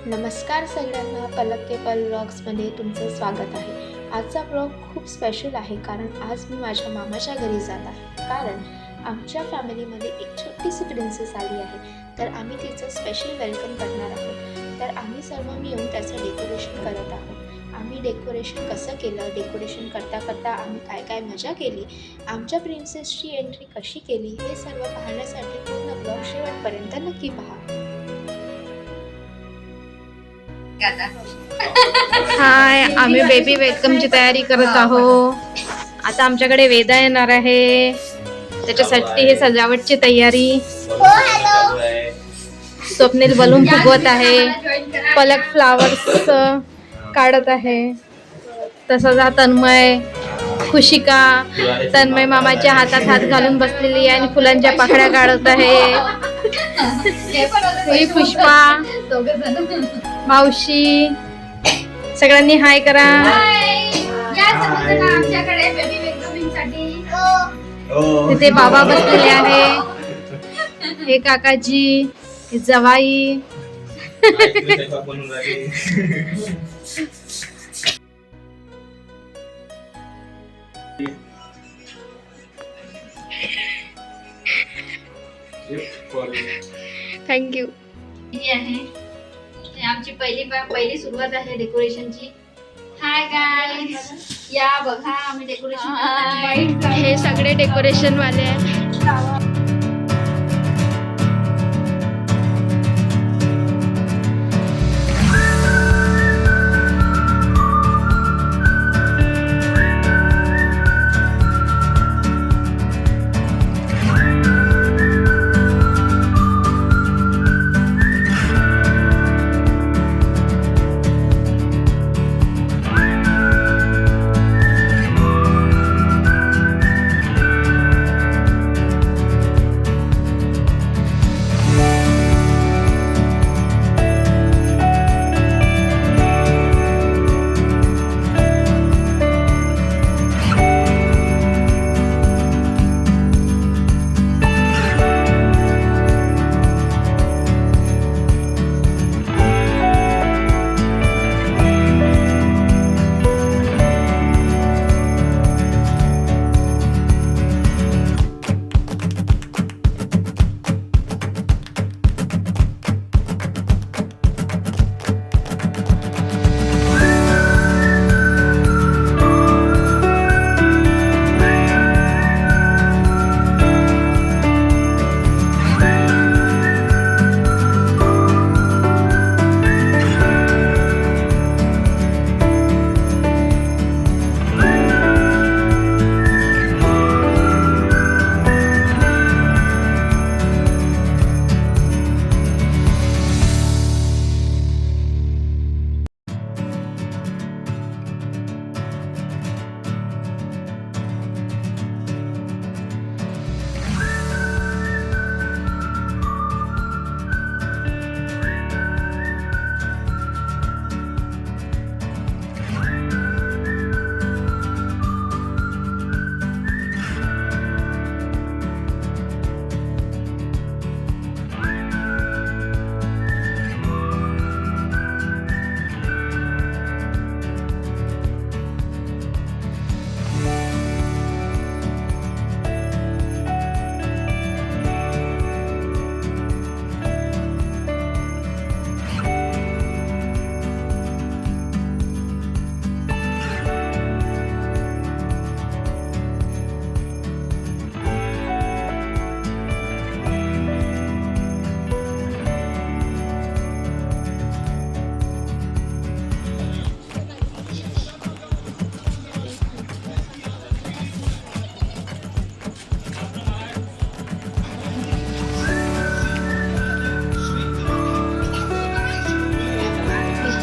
नमस्कार सगळ्यांना, पलक के पल व्लॉग्समध्ये तुमचं स्वागत आहे। आजचा व्लॉग खूप स्पेशल आहे कारण आज मी माझ्या मामाच्या घरी जात आहे। कारण आमच्या फॅमिलीमध्ये एक छोटीशी प्रिन्सेस आली आहे, तर आम्ही तिचं स्पेशल वेलकम करणार आहोत। तर आम्ही सर्व मिळून त्याचं डेकोरेशन करत आहोत। आम्ही डेकोरेशन कसं केलं, डेकोरेशन करता करता आम्ही काय काय मजा केली, आमच्या प्रिन्सेसची एंट्री कशी केली, हे सर्व पाहण्यासाठी पूर्ण व्लॉग शेवटपर्यंत नक्की पहा। हाय, आम्ही बेबी वेलकमची तयारी करत आहोत। आता आमच्याकडे वेदा येणार आहे, त्याच्यासाठी हे सजावटची तयारी। स्वप्नील बलून फुगवत आहे, पलक फ्लावर्स काढत आहे, तसंच हा तन्मय, खुशिका तन्मय मामाच्या हातात हात घालून बसलेली आणि फुलांच्या पाकळ्या काढत आहे। पुष्पा, मावशी, सगळ्यांनी हाय करा। तिथे बाबा बसलेले आहे, हे काकाजी, हे जवाई। थँक्यू। आमची पहिली सुरुवात आहे डेकोरेशनची। हाय गाईज, या बघा आम्ही डेकोरेशन, हे सगळे डेकोरेशन वाले आहे।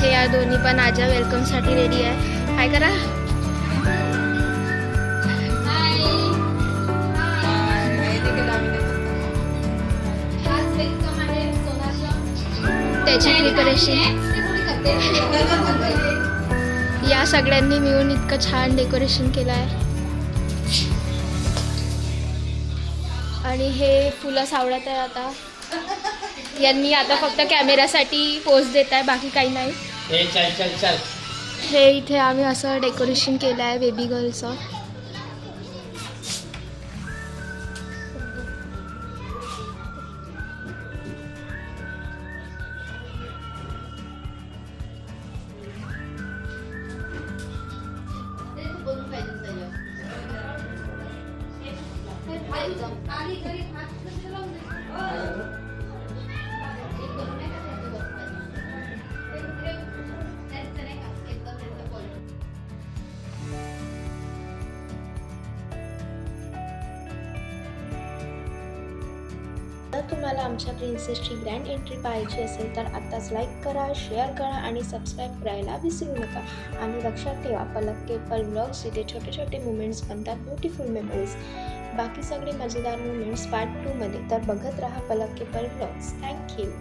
या दोन्ही पण आजा वेलकम साठी रेडी आहे। हाय करा। त्याची प्रिपरेशन या सगळ्यांनी मिळून इतकं छान डेकोरेशन केलं आहे। आणि हे फुलं सावळत आहे आता। यांनी आता फक्त कॅमेरासाठी पोज देत आहे, बाकी काही नाही. हे इथे आम्ही असं डेकोरेशन केलं आहे बेबी गर्लचं. जर तुम्हाला आमच्या प्रिन्सेसची ग्रँड एंट्री पाहायची असेल तर आत्ताच लाईक करा, शेअर करा आणि सबस्क्राईब करायला विसरू नका. आणि लक्षात ठेवा, पलक के पल व्लॉग्स इथे छोटे छोटे मुमेंट्स बनतात ब्युटिफुल मेमरीज. बाकी सगळे मजेदार मुमेंट्स पार्ट 2 मध्ये. तर बघत राहा पलक के पल व्लॉग्स. थँक्यू.